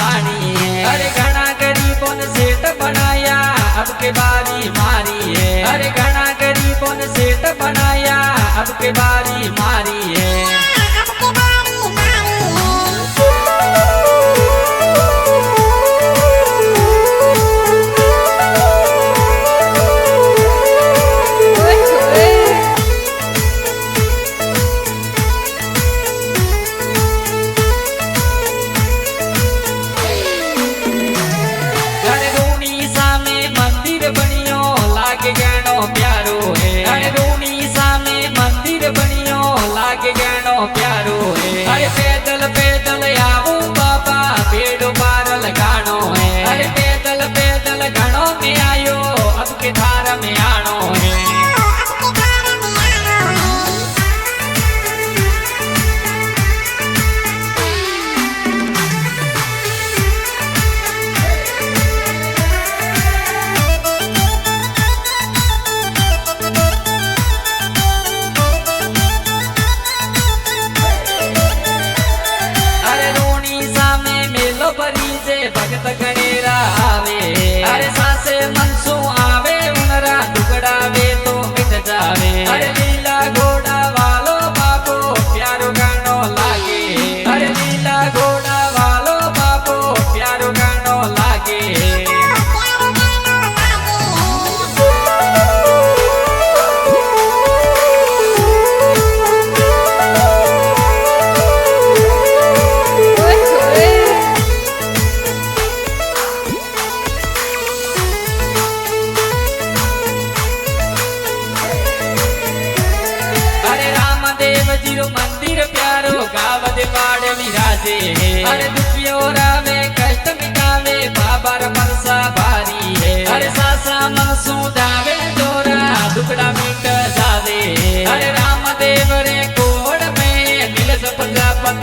रानी है। अरे घना गरीबों ने सेठ बनाया अब के बारी मारी है। अरे घना गरीबों ने सेठ बनाया अब के बारी मारी है। प्यारो है अरे रूनी सामे मंदिर बनियो लागे गणो प्यारो है। अरे पैदल पैदल आवो बाबा पेड़ो पार लगानो है। अरे पैदल पैदल घणो में आयो अब के धार में आनो है। भगत गणेरा आवे अरे सासे मनसू आवे उनरा टुकड़ा वे तो मिट जावे। अरे लीला घोड़ा वालो बाबो प्यारो गानो लागे। अरे लीला घोड़ा वालो बाबो प्यारो गानो लागे। जीरो मंदिर प्यारो गाव दे पाड़े विराजे। अरे दुखियोरा में कष्ट मिटावे बाबा रा मनसा भारी है। अरे सासा मनसू दावे जोरा दुखड़ा मिट जावे। अरे रामदेव रे कोड़ में मिल सब प्रजापत